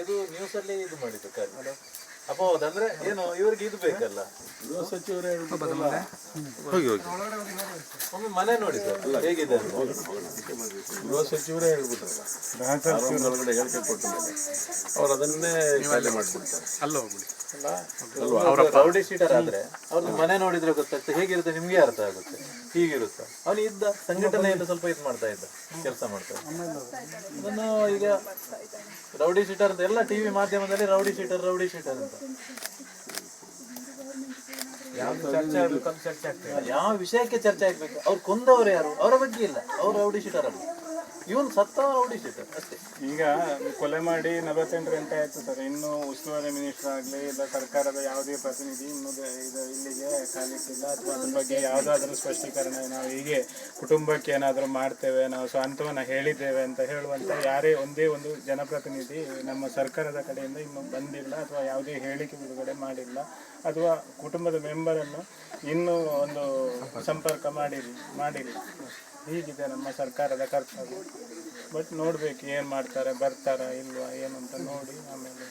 ಇದು ನ್ಯೂಸ್ ಅಲ್ಲಿ ಇದು ಮಾಡಿದ್ದು ಕಾರ್ಯ ಅಪವಾದ ಅಂದ್ರೆ ಏನು ಇವ್ರಿಗೆ ಇದು ಬೇಕಲ್ಲ. ಗೃಹ ಸಚಿವರೇ ಹೋಗಿ ಹೋಗಿ ಒಮ್ಮೆ ಮನೆ ನೋಡಿ ಸರ್ ಹೇಗಿದೆ ಅಂತ. ಗೃಹ ಸಚಿವರೇ ಹೇಳ್ಬಿಟ್ರಲ್ಲ ಒಳಗಡೆ ಹೇಳಿಕೆ ಕೊಟ್ಟ ಮೇಲೆ ಅವ್ರು ಅದನ್ನೇ ಖಾಲಿ ಮಾಡ್ಬಿಡ್ತಾರೆ. ಅಲ್ಲೋ ರೌಡಿ ಶೀಟರ್ ಆದ್ರೆ ಅವ್ರದ್ದು ಮನೆ ನೋಡಿದ್ರೆ ಗೊತ್ತಾಗ್ತದೆ ಹೇಗಿರುತ್ತೆ, ನಿಮ್ಗೆ ಅರ್ಥ ಆಗುತ್ತೆ. ಹೀಗಿರುತ್ತೆ ಅವನು ಇದ್ದ ಸಂಘಟನೆಯಿಂದ ಸ್ವಲ್ಪ ಇದು ಮಾಡ್ತಾ ಇದ್ದ, ಕೆಲಸ ಮಾಡ್ತಾ ಇದ್ದ. ಅದನ್ನು ಈಗ ರೌಡಿ ಶೀಟರ್ ಅಂತ ಎಲ್ಲ ಟಿವಿ ಮಾಧ್ಯಮದಲ್ಲಿ ರೌಡಿ ಶೀಟರ್ ಅಂತ ಯಾವ ವಿಷಯಕ್ಕೆ ಚರ್ಚೆ ಆಗ್ಬೇಕು. ಅವ್ರು ಕೊಂದವರು ಯಾರು, ಅವರ ಬಗ್ಗೆ ಇಲ್ಲ. ಅವ್ರು ರೌಡಿ ಶೀಟರ್ ಅಲ್ಲ, ಇವನು ಸತ್ತ ರೌಡಿ ಶೀಟರ್ ಅಷ್ಟೇ. ಈಗ ಕೊಲೆ ಮಾಡಿ 48 ಗಂಟೆ ಆಯ್ತು ಸರ್, ಇನ್ನು ಉಸ್ತುವಾರಿ ಮಿನಿಸ್ಟರ್ ಆಗಲಿ ಇಲ್ಲ ಸರ್ಕಾರದ ಯಾವುದೇ ಪ್ರತಿನಿಧಿ ಇನ್ನೂ ಇದು ಇಲ್ಲಿಗೆ ಕಾಲಿಟ್ಟಿಲ್ಲ, ಅಥವಾ ಅದ್ರ ಬಗ್ಗೆ ಯಾವುದಾದ್ರೂ ಸ್ಪಷ್ಟೀಕರಣ ನಾವು ಹೀಗೆ ಕುಟುಂಬಕ್ಕೆ ಏನಾದರೂ ಮಾಡ್ತೇವೆ, ನಾವು ಸ್ವಂತವನ್ನ ಹೇಳಿದ್ದೇವೆ ಅಂತ ಹೇಳುವಂಥ ಯಾರೇ ಒಂದೇ ಒಂದು ಜನಪ್ರತಿನಿಧಿ ನಮ್ಮ ಸರ್ಕಾರದ ಕಡೆಯಿಂದ ಇನ್ನೂ ಬಂದಿಲ್ಲ, ಅಥವಾ ಯಾವುದೇ ಹೇಳಿಕೆ ಬಿಡುಗಡೆ ಮಾಡಿಲ್ಲ, ಅಥವಾ ಕುಟುಂಬದ ಮೆಂಬರನ್ನು ಇನ್ನೂ ಒಂದು ಸಂಪರ್ಕ ಮಾಡಿಲ್ಲ. ಹೀಗಿದೆ ನಮ್ಮ ಸರ್ಕಾರದ ಕರ್ತವ್ಯ. ಬಟ್ ನೋಡ್ಬೇಕು ಏನು ಮಾಡ್ತಾರೆ, ಬರ್ತಾರಾ ಇಲ್ವಾ ಏನು ಅಂತ ನೋಡಿ ಆಮೇಲೆ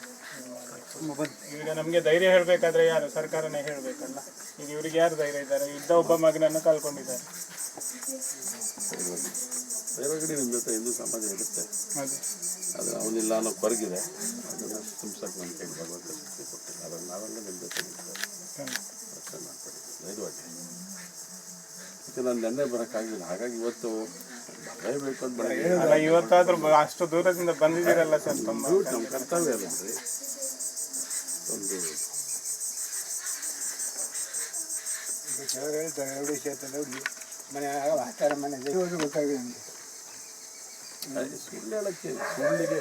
ಈಗ ನಮಗೆ ಧೈರ್ಯ ಹೇಳಬೇಕಾದ್ರೆ ಯಾರು, ಸರ್ಕಾರನೇ ಹೇಳಬೇಕಲ್ಲ. ಈಗ ಇವ್ರಿಗೆ ಯಾರು ಧೈರ್ಯ ಇದ್ದಾರೆ? ಇದ್ದ ಒಬ್ಬ ಮಗನನ್ನು ಕಳ್ಕೊಂಡಿದ್ದಾರೆ. ಬೇರೆ ನಿಮ್ಮ ಜೊತೆ ಹಿಂದೂ ಸಮಾಜ ಇರುತ್ತೆ, ಆದರೆ ಅವನಿಲ್ಲ ಅನ್ನೋ ಹೊರಗಿದೆ. ಅದನ್ನು ತುಂಬಿಸಕ್ಕೆ ನಮ್ಮ ಕೈಗೆ ಭಗವಂತ ಶಕ್ತಿ ಕೊಟ್ಟಿಲ್ಲ. ಅದನ್ನು ನಾವೆಲ್ಲ ನಿಮ್ಮ ಜೊತೆ ನಿಲ್ತೇವೆ, ರಕ್ಷಣೆ ಮಾಡ್ಕೊಳ್ಳಿ ಧೈರ್ಯವಾಗಿ. ಯಾಕೆ ನಾನು ನೆನ್ನೆ ಬರೋಕ್ಕಾಗಲಿಲ್ಲ, ಹಾಗಾಗಿ ಇವತ್ತು ಬರಲೇಬೇಕು ಅಂತ ಅಲ್ಲ, ಇವತ್ತಾದ್ರೂ ಅಷ್ಟು ದೂರದಿಂದ ಬಂದಿದ್ದೀರಲ್ಲ ಸರ್, ನಮ್ಮ ಕರ್ತವ್ಯ ಅಲ್ಲಂದ್ರಿ. ಒಂದು ಸುಳ್ಳಿಗೆ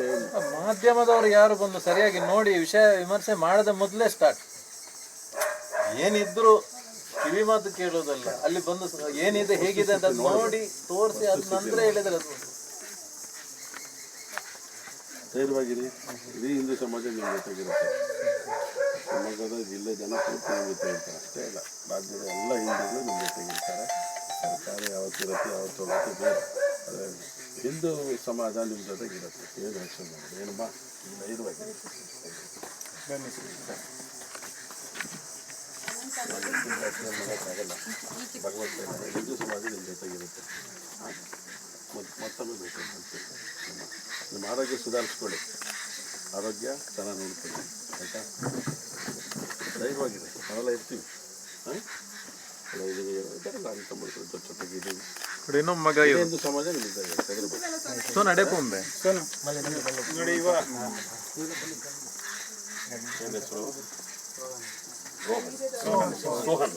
ಮಾಧ್ಯಮದವರು ಯಾರು ಬಂದು ಸರಿಯಾಗಿ ನೋಡಿ ವಿಷಯ ವಿಮರ್ಶೆ ಮಾಡದ ಮೊದಲೇ ಸ್ಟಾರ್ಟ್. ಏನಿದ್ರು ಕಿವಿ ಮಾತು ಕೇಳೋದಲ್ಲ, ಅಲ್ಲಿ ಬಂದು ಏನಿದೆ ಹೇಗಿದೆ ಅಂತ ನೋಡಿ ತೋರಿಸಿ ಅದ ನಂತರ ಹೇಳಿದ್ರೆ ಅದು ಧೈರ್ಯವಾಗಿರಿ. ಇಡೀ ಹಿಂದೂ ಸಮಾಜ ನಿಮ್ಮ ಜೊತೆಗಿರುತ್ತೆ. ಶಿವಮೊಗ್ಗದ ಜಿಲ್ಲೆ ಜನ ಪೂರ್ತಿ ನಿಮ್ಮ ಜೊತೆ ಇರ್ತಾರೆ ಅಷ್ಟೇ ಅಲ್ಲ, ರಾಜ್ಯದ ಎಲ್ಲ ಹಿಂದೂಗಳು ನಿಮ್ಮ ಜೊತೆಗಿರ್ತಾರೆ. ಸರ್ಕಾರ ಯಾವತ್ತಿರುತ್ತೆ ಯಾವತ್ತು ಹೋಗುತ್ತೆ ಬೇರೆ, ಆದರೆ ಹಿಂದೂ ಸಮಾಜ ನಿಮ್ಮ ಜೊತೆಗಿರುತ್ತೆ. ಏನು ರಕ್ಷಣೆ ಮಾಡಿ ಏನಮ್ಮ ಧೈರ್ಯವಾಗಿ ಮಾಡೋಕ್ಕಾಗಲ್ಲ. ಭಗವಂತ ಹಿಂದೂ ಸಮಾಜ ನಿಮ್ಮ ಜೊತೆಗಿರುತ್ತೆ. ಮತ್ತೊಮ್ಮೆ ಬೇಕು ನಿಮ್ಮ ಆರೋಗ್ಯ ಸುಧಾರಿಸ್ಕೊಳ್ಳಿ, ಆರೋಗ್ಯ ಚೆನ್ನಾಗಿ ನೋಡ್ಕೊಳ್ಳಿ ಆಯಿತಾ. ಧೈರ್ಯವಾಗಿದೆ, ನಾವೆಲ್ಲ ಇರ್ತೀವಿ. ಜೊತೆಗಿದ್ದೀವಿ. ಇನ್ನೊಬ್ಬ ಮಗ ಹಿಂದೂ ಸಮಾಜ ನಿಲ್ಲಿದ್ದಾರೆ ತೆಗೆದುಬೇಕು. ಸೊ ನಡೆಕೊಂಬೆ ನೋಡಿ ಇವ ಏನು ಹೆಸರು? ಸೋಹನ್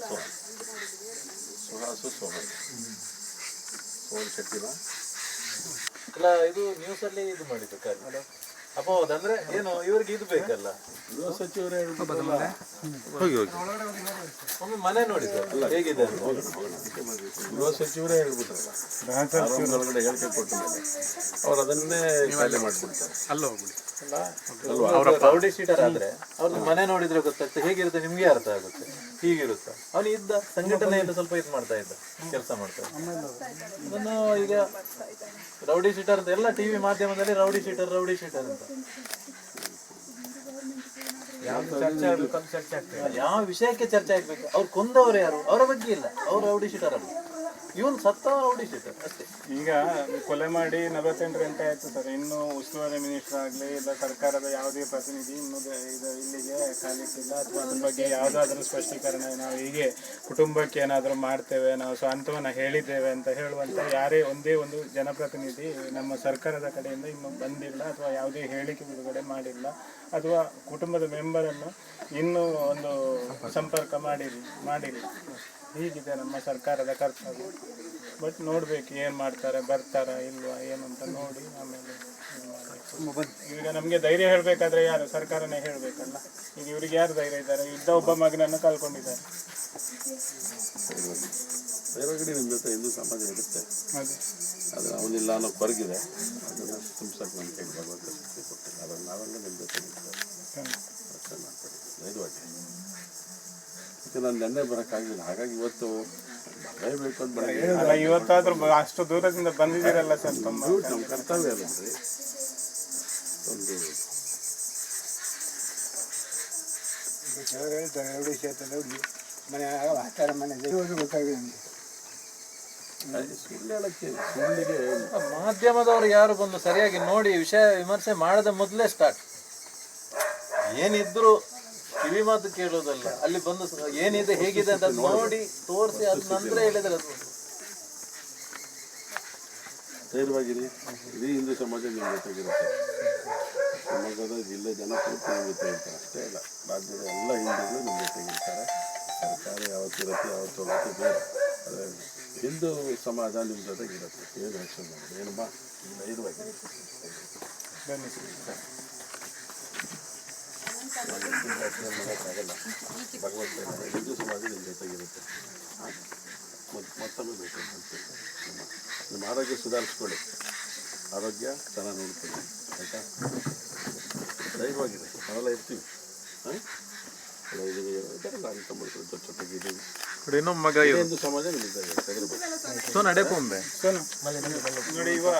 ಶೆಟ್ಟಿನ ಅಲ್ಲ, ಇದು ನ್ಯೂಸ್ ಅಲ್ಲಿ ಇದು ಮಾಡಿದ್ದು ಕಾರ್ಯ ಅಪವಾದ ಅಂದ್ರೆ ಏನು ಇವ್ರಿಗೆ ಇದು ಬೇಕಲ್ಲ. ಗೃಹ ಸಚಿವರೇ ಹೋಗಿ ಹೋಗಿ ಒಮ್ಮೆ ಮನೆ ನೋಡಿ ಸರ್ ಹೇಗಿದೆ ಅಂತ. ಗೃಹ ಸಚಿವರೇ ಹೇಳ್ಬಿಟ್ರಲ್ಲ ಒಳಗಡೆ ಹೇಳಿಕೆ ಕೊಟ್ಟ ಮೇಲೆ ಅವ್ರು ಅದನ್ನೇ ಖಾಲಿ ಮಾಡ್ಬಿಡ್ತಾರೆ. ಅಲ್ಲೋ ರೌಡಿ ಶೀಟರ್ ಆದ್ರೆ ಅವ್ರದ್ದು ಮನೆ ನೋಡಿದ್ರೆ ಗೊತ್ತಾಗ್ತದೆ ಹೇಗಿರುತ್ತೆ, ನಿಮ್ಗೆ ಅರ್ಥ ಆಗುತ್ತೆ. ಹೀಗಿರುತ್ತೆ ಅವನು ಇದ್ದ ಸಂಘಟನೆಯಿಂದ ಸ್ವಲ್ಪ ಇದು ಮಾಡ್ತಾ ಇದ್ದ, ಕೆಲಸ ಮಾಡ್ತಾ ಇದ್ದ. ಅದನ್ನು ಈಗ ರೌಡಿ ಶೀಟರ್ ಅಂತ ಎಲ್ಲ ಟಿವಿ ಮಾಧ್ಯಮದಲ್ಲಿ ರೌಡಿ ಶೀಟರ್ ಅಂತ ಯಾವ ವಿಷಯಕ್ಕೆ ಚರ್ಚೆ ಆಗ್ಬೇಕು. ಅವ್ರು ಕೊಂದವರು ಯಾರು, ಅವರ ಬಗ್ಗೆ ಇಲ್ಲ. ಅವ್ರು ರೌಡಿ ಶೀಟರ್ ಅಲ್ಲ, ಇವನು ಸತ್ತ ರೌಡಿ ಶೀಟರ್ ಅಷ್ಟೇ. ಈಗ ಕೊಲೆ ಮಾಡಿ 48 ಗಂಟೆ ಆಯ್ತು ಸರ್, ಇನ್ನು ಉಸ್ತುವಾರಿ ಮಿನಿಸ್ಟರ್ ಆಗಲಿ ಇಲ್ಲ ಸರ್ಕಾರದ ಯಾವುದೇ ಪ್ರತಿನಿಧಿ ಇನ್ನೂ ಇದು ಇಲ್ಲಿಗೆ ಕಾಲಿಟ್ಟಿಲ್ಲ, ಅಥವಾ ಅದ್ರ ಬಗ್ಗೆ ಯಾವುದಾದ್ರೂ ಸ್ಪಷ್ಟೀಕರಣ ನಾವು ಹೀಗೆ ಕುಟುಂಬಕ್ಕೆ ಏನಾದರೂ ಮಾಡ್ತೇವೆ, ನಾವು ಸ್ವಂತವನ್ನ ಹೇಳಿದ್ದೇವೆ ಅಂತ ಹೇಳುವಂಥ ಯಾರೇ ಒಂದೇ ಒಂದು ಜನಪ್ರತಿನಿಧಿ ನಮ್ಮ ಸರ್ಕಾರದ ಕಡೆಯಿಂದ ಇನ್ನೂ ಬಂದಿಲ್ಲ, ಅಥವಾ ಯಾವುದೇ ಹೇಳಿಕೆ ಬಿಡುಗಡೆ ಮಾಡಿಲ್ಲ, ಅಥವಾ ಕುಟುಂಬದ ಮೆಂಬರನ್ನು ಇನ್ನೂ ಒಂದು ಸಂಪರ್ಕ ಮಾಡಿಲ್ಲ. ಹೀಗಿದೆ ನಮ್ಮ ಸರ್ಕಾರದ ಕರ್ತವ್ಯ. ಬಟ್ ನೋಡ್ಬೇಕು ಏನು ಮಾಡ್ತಾರೆ, ಬರ್ತಾರಾ ಇಲ್ವಾ ಏನು ಅಂತ ನೋಡಿ ಆಮೇಲೆ ಈಗ ನಮಗೆ ಧೈರ್ಯ ಹೇಳಬೇಕಾದ್ರೆ ಯಾರು, ಸರ್ಕಾರನೇ ಹೇಳಬೇಕಲ್ಲ. ಈಗ ಇವ್ರಿಗೆ ಯಾರು ಧೈರ್ಯ ಇದ್ದಾರೆ? ಇದ್ದ ಒಬ್ಬ ಮಗನನ್ನು ಕಳ್ಕೊಂಡಿದ್ದಾರೆ. ಬೇರೆ ನಿಮ್ಮ ಜೊತೆ ಹಿಂದೂ ಸಮಾಜ ಇರುತ್ತೆ, ಆದರೆ ಅವನಿಲ್ಲ ಅನ್ನೋ ಹೊರಗಿದೆ. ಅದನ್ನು ತುಂಬಿಸಕ್ಕೆ ನಮ್ಮ ಕೈಗೆ ಭಗವಂತ ಶಕ್ತಿ ಕೊಟ್ಟಿಲ್ಲ. ಅದನ್ನು ನಾವೆಲ್ಲ ನಿಮ್ಮ ಜೊತೆ ನಿಲ್ತೇವೆ, ರಕ್ಷಣೆ ಮಾಡ್ಕೊಳ್ಳಿ ಧೈರ್ಯವಾಗಿ. ಯಾಕೆ ನಾನು ನೆನ್ನೆ ಬರೋಕ್ಕಾಗಲಿಲ್ಲ, ಹಾಗಾಗಿ ಇವತ್ತು ಬರಲೇಬೇಕು ಅಂತ ಅಲ್ಲ, ಇವತ್ತಾದ್ರೂ ಅಷ್ಟು ದೂರದಿಂದ ಬಂದಿದ್ದೀರಲ್ಲ ಸರ್, ನಮ್ಮ ಕರ್ತವ್ಯ ಅಲ್ಲಂದ್ರಿ. ಒಂದು ಕೆಲವರು ಹೇಳ್ತಾರೆ ರೌಡಿ ಕ್ಷೇತ್ರ ಮನೆ ಆಚಾರ ಮನೆ ಗೊತ್ತಾಗಿದೆ ನಮಗೆ. ಸುಳ್ಳು ಹೇಳಕ್ಕೆ ಸುಳ್ಳಿಗೆ ಮಾಧ್ಯಮದವರು ಯಾರು ಬಂದು ಸರಿಯಾಗಿ ನೋಡಿ ವಿಷಯ ವಿಮರ್ಶೆ ಮಾಡದ ಮೊದಲೇ ಸ್ಟಾರ್ಟ್. ಏನಿದ್ರು ಕಿವಿ ಮಾತು ಕೇಳೋದಲ್ಲ, ಅಲ್ಲಿ ಬಂದು ಏನಿದೆ ಹೇಗಿದೆ ಅಂತ ನೋಡಿ ತೋರಿಸಿ ಅದ ನಂತರ ಹೇಳಿದ್ರೆ ಅದು ಧೈರ್ಯವಾಗಿರಿ. ಇಡೀ ಹಿಂದೂ ಸಮಾಜ ನಿಮ್ಮ ಜೊತೆಗಿರುತ್ತೆ. ಶಿವಮೊಗ್ಗದ ಜಿಲ್ಲೆ ಜನ ಪೂರ್ತಿ ನಿಮ್ಮ ಜೊತೆ ಇರ್ತಾರೆ. ಅಷ್ಟೇ ಅಲ್ಲ, ರಾಜ್ಯದ ಎಲ್ಲ ಹಿಂದೂಗಳು ನಿಮ್ಮ ಜೊತೆಗಿರ್ತಾರೆ. ಸರ್ಕಾರ ಯಾವತ್ತಿರುತ್ತೆ ಯಾವತ್ತು ಹೋಗುತ್ತೆ ಬೇರೆ. ಆದರೆ ಹಿಂದೂ ಸಮಾಜ ನಿಮ್ಮ ಜೊತೆಗಿರುತ್ತೆ. ಏನು ಯೋಚನೆ ಮಾಡೋದು ಏನಮ್ಮ, ಧೈರ್ಯವಾಗಿರಿ. ಮಾಡೋಕ್ಕಾಗಲ್ಲ. ಭಗವಂತ ಹಿಂದೂ ಸಮಾಜ ನಿಮ್ಮ ಜೊತೆಗಿರುತ್ತೆ. ಮತ್ತೊಮ್ಮೆ ಬೇಕು ಅಂತೀವಿ. ನಿಮ್ಮ ಆರೋಗ್ಯ ಸುಧಾರಿಸ್ಕೊಳ್ಳಿ. ಆರೋಗ್ಯ ಚೆನ್ನಾಗಿ ನೋಡ್ಕೊಳ್ಳಿ, ಆಯಿತಾ? ಧೈರ್ಯವಾಗಿದೆ, ನಾವೆಲ್ಲ ಇರ್ತೀವಿ. ಹಾಂ, ಅಂತ ಮಾಡ್ತೀವಿ, ಜೊತೆಗಿದ್ದೀವಿ. ಇನ್ನೊಬ್ಬ ಮಗ ಹಿಂದೂ ಸಮಾಜ ನಿಮ್ಮಿದ್ದಾರೆ ತೆಗೆದುಬೇಕು. ಸೊ ನಡೆ ಪೊಂಬೆ ನೋಡಿ ಇವಾಗ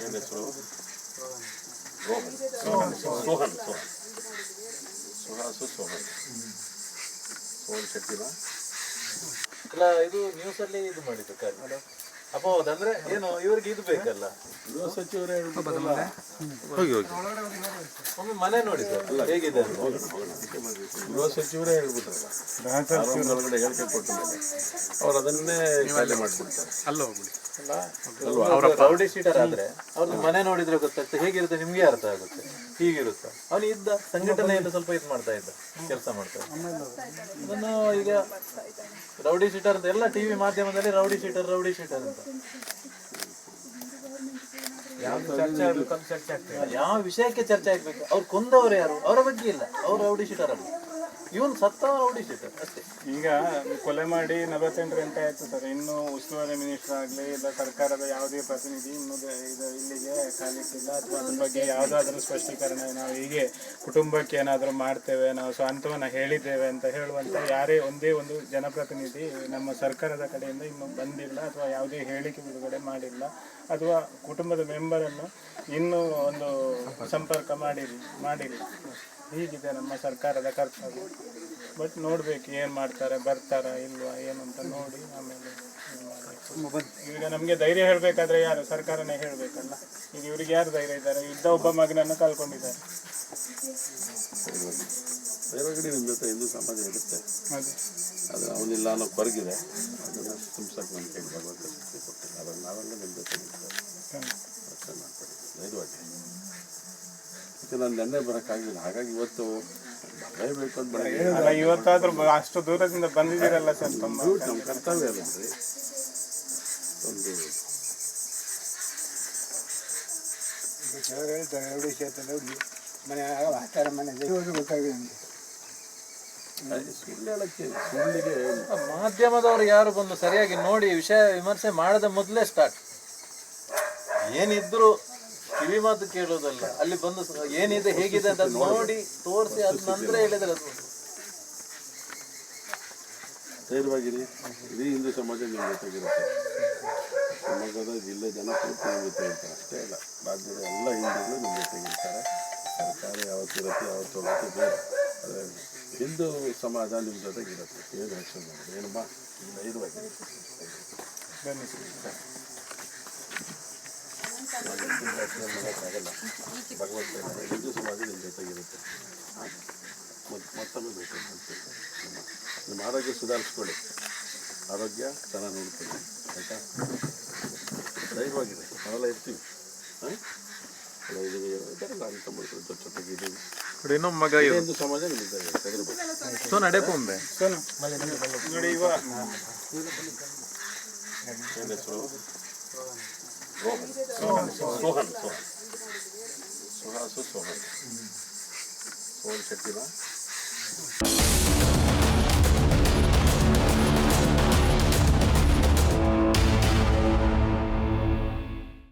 ಏನು ಹೆಸರು? ಸೋಹನ್ ಸೋಹನ್ ಸುಹಾಸು ಸೋಹನ್ ಶೆಟ್ಟಿನ ಅಲ್ಲ, ಇದು ನ್ಯೂಸ್ ಅಲ್ಲಿ ಇದು ಮಾಡಿದ್ದು ಕಾರ್ಯ ಅಪವಾದ. ಅಂದ್ರೆ ಏನು ಇವ್ರಿಗೆ ಇದು ಬೇಕಲ್ಲ, ಗೃಹ ಸಚಿವರೇ ಹೇಳ್ಬಿಟ್ಟಲ್ಲ. ಹೋಗಿ ಹೋಗಿ ಒಮ್ಮೆ ಮನೆ ನೋಡಿದ್ದು ಹೇಗಿದೆ ಅಂತ. ಗೃಹ ಸಚಿವರೇ ಹೇಳ್ಬಿಟ್ರಲ್ಲ, ಒಳಗಡೆ ಹೇಳಿಕೆ ಕೊಟ್ಟ ಮೇಲೆ ಅವ್ರು ಅದನ್ನೇ ಖಾಲಿ ಮಾಡಿಬಿಡ್ತಾರೆ. ಅಲ್ಲ ಹೋಗ್ಬಿಡಿ. ರೌಡಿ ಶೀಟರ್ ಆದ್ರೆ ಅವ್ರದ್ದು ಮನೆ ನೋಡಿದ್ರೆ ಗೊತ್ತಾಗ್ತದೆ ಹೇಗಿರುತ್ತೆ, ನಿಮ್ಗೆ ಅರ್ಥ ಆಗುತ್ತೆ. ಹೀಗಿರುತ್ತೆ, ಅವನು ಇದ್ದ ಸಂಘಟನೆಯಿಂದ ಸ್ವಲ್ಪ ಇದು ಮಾಡ್ತಾ ಇದ್ದ, ಕೆಲಸ ಮಾಡ್ತಾ ಇದ್ದ. ಅದನ್ನು ಈಗ ರೌಡಿ ಶೀಟರ್ ಅಂತ ಎಲ್ಲ ಟಿವಿ ಮಾಧ್ಯಮದಲ್ಲಿ ರೌಡಿ ಶೀಟರ್ ಅಂತ ಯಾವ ವಿಷಯಕ್ಕೆ ಚರ್ಚೆ ಆಗ್ಬೇಕು. ಅವ್ರು ಕೊಂದವರು ಯಾರು, ಅವರ ಬಗ್ಗೆ ಇಲ್ಲ, ಅವ್ರು ರೌಡಿ ಶೀಟರ್ ಅಲ್ಲ, ಇವನು ಸತ್ತವ ರೌಡಿ ಶೀಟರ್ ಅಷ್ಟೇ. ಈಗ ಕೊಲೆ ಮಾಡಿ 48 ಗಂಟೆ ಆಯ್ತು ಸರ್. ಇನ್ನು ಉಸ್ತುವಾರಿ ಮಿನಿಸ್ಟರ್ ಆಗಲಿ ಇಲ್ಲ ಸರ್ಕಾರದ ಯಾವುದೇ ಪ್ರತಿನಿಧಿ ಇನ್ನೂ ಇದು ಇಲ್ಲಿಗೆ ಕಾಲಿಟ್ಟಿಲ್ಲ, ಅಥವಾ ಅದ್ರ ಬಗ್ಗೆ ಯಾವುದಾದ್ರೂ ಸ್ಪಷ್ಟೀಕರಣ ನಾವು ಹೀಗೆ ಕುಟುಂಬಕ್ಕೆ ಏನಾದರೂ ಮಾಡ್ತೇವೆ, ನಾವು ಸ್ವಂತವನ್ನು ಹೇಳಿದ್ದೇವೆ ಅಂತ ಹೇಳುವಂಥ ಯಾರೇ ಒಂದೇ ಒಂದು ಜನಪ್ರತಿನಿಧಿ ನಮ್ಮ ಸರ್ಕಾರದ ಕಡೆಯಿಂದ ಇನ್ನೂ ಬಂದಿಲ್ಲ, ಅಥವಾ ಯಾವುದೇ ಹೇಳಿಕೆ ಬಿಡುಗಡೆ ಮಾಡಿಲ್ಲ, ಅಥವಾ ಕುಟುಂಬದ ಮೆಂಬರನ್ನು ಇನ್ನೂ ಒಂದು ಸಂಪರ್ಕ ಮಾಡಿಲ್ಲ. ಹೀಗಿದೆ ನಮ್ಮ ಸರ್ಕಾರದ ಕರ್ತವ್ಯ. ಬಟ್ ನೋಡ್ಬೇಕು ಏನು ಮಾಡ್ತಾರೆ, ಬರ್ತಾರಾ ಇಲ್ವಾ ಏನು ಅಂತ ನೋಡಿ ಆಮೇಲೆ ಈಗ ನಮಗೆ ಧೈರ್ಯ ಹೇಳಬೇಕಾದ್ರೆ ಯಾರು, ಸರ್ಕಾರನೇ ಹೇಳಬೇಕಲ್ಲ. ಈಗ ಇವ್ರಿಗೆ ಯಾರು ಧೈರ್ಯ ಇದ್ದಾರೆ? ಇದ್ದ ಒಬ್ಬ ಮಗನನ್ನು ಕಳ್ಕೊಂಡಿದ್ದಾರೆ. ಬೇರೆ ನಿಮ್ಮ ಜೊತೆ ಹಿಂದೂ ಸಮಾಜ ಇರುತ್ತೆ, ಅದೇ ಆದರೆ ಅವನಿಲ್ಲ ಅನ್ನೋ ಕೊರಗಿದೆ. ಅದನ್ನು ತುಂಬಿಸೋಕೆ ನಮ್ಮ ಕೈಗೆ ಭಗವಂತ ಶಕ್ತಿ ಕೊಟ್ಟಿಲ್ಲ. ಅದನ್ನು ನಾವೆಲ್ಲ ನಿಮ್ಮ ಜೊತೆ ನಿಲ್ತೇವೆ. ಯೋಚನೆ ಮಾಡ್ಕೊಳ್ಳಿ, ಧೈರ್ಯವಾಗಿ. ಮತ್ತು ನಾನು ನೆನ್ನೆ ಬರೋಕ್ಕಾಗಲಿಲ್ಲ, ಹಾಗಾಗಿ ಇವತ್ತು ಬರಲೇಬೇಕು ಅಂತ ಅಲ್ಲ, ಇವತ್ತಾದ್ರೂ ಅಷ್ಟು ದೂರದಿಂದ ಬಂದಿದ್ದೀರಲ್ಲ ಸರ್, ತುಂಬ ನಮ್ಮ ಕರ್ತವ್ಯ ಅಲ್ಲ ರೀ. ಕೆಲವರು ಹೇಳ್ತಾರೆ ರೌಡಿ ಕ್ಷೇತ್ರ ಮನೆ ಆಚಾರ ಮನೆ ಗೊತ್ತಾಗಿದೆ ನಮಗೆ. ಸುಳ್ಳು ಹೇಳಕ್ಕೆ ಸುಳ್ಳಿಗೆ ಮಾಧ್ಯಮದವರು ಯಾರು ಬಂದು ಸರಿಯಾಗಿ ನೋಡಿ ವಿಷಯ ವಿಮರ್ಶೆ ಮಾಡದ ಮೊದಲೇ ಸ್ಟಾರ್ಟ್. ಏನಿದ್ರು ಕಿವಿ ಮಾತು ಕೇಳೋದಲ್ಲ, ಅಲ್ಲಿ ಬಂದು ಏನಿದೆ ಹೇಗಿದೆ ಅಂತ ನೋಡಿ ತೋರಿಸಿ ಅದ ನಂತರ ಹೇಳಿದ್ರೆ ಅದು ಧೈರ್ಯವಾಗಿರಿ. ಇಡೀ ಹಿಂದೂ ಸಮಾಜ ನಿಮ್ಮ ಜೊತೆಗಿರುತ್ತೆ. ಶಿವಮೊಗ್ಗದ ಜಿಲ್ಲೆ ಜನ ಪೂರ್ತಿ ನಿಮ್ಮ ಜೊತೆ ಇರ್ತಾರೆ. ಅಷ್ಟೇ ಅಲ್ಲ, ರಾಜ್ಯದ ಎಲ್ಲ ಹಿಂದೂಗಳು ನಿಮ್ಮ ಜೊತೆಗಿರ್ತಾರೆ. ಸರ್ಕಾರ ಯಾವತ್ತಿರುತ್ತೆ ಯಾವತ್ತು ಹೋಗುತ್ತೆ ಬೇರೆ. ಆದರೆ ಹಿಂದೂ ಸಮಾಜ ನಿಮ್ಮ ಜೊತೆಗಿರುತ್ತೆ. ಏನು ಯೋಚನೆ ಮಾಡೋದು ಏನಮ್ಮ, ಧೈರ್ಯವಾಗಿರಿ. ಬನ್ನಿ ಮಾಡೋಕ್ಕಾಗಲ್ಲ. ಭಗವಂತ ಹಿಂದೂ ಸಮಾಜ ನಿಮ್ಮ ಜೊತೆಗಿರುತ್ತೆ. ಮತ್ತೊಮ್ಮೆ ಬೇಕು ಅಂತೀವಿ. ನಿಮ್ಮ ಆರೋಗ್ಯ ಸುಧಾರಿಸ್ಕೊಳ್ಳಿ. ಆರೋಗ್ಯ ಚೆನ್ನಾಗಿ ನೋಡ್ಕೊಳ್ಳಿ, ಆಯಿತಾ? ಧೈರ್ಯವಾಗಿದೆ, ನಾವೆಲ್ಲ ಇರ್ತೀವಿ. ಹಾಂ, ಅಂತ ಮಾಡ್ತೀವಿ, ಜೊತೆಗಿದ್ದೀವಿ. ಇನ್ನೊಬ್ಬ ಮಗ ಹಿಂದೂ ಸಮಾಜ ನಿಮ್ಮಿದ್ದಾರೆ ತೆಗೆದುಬೇಕು. ಸೊ ನಡೆ ಪೊಂಬೆ ನೋಡಿ ಇವಾಗ ಏನು ಹೆಸರು? ಸೋಹನ್ ಸುಹಾಸು ಸೋಹನ್ ಶೆಟ್ಟಿನ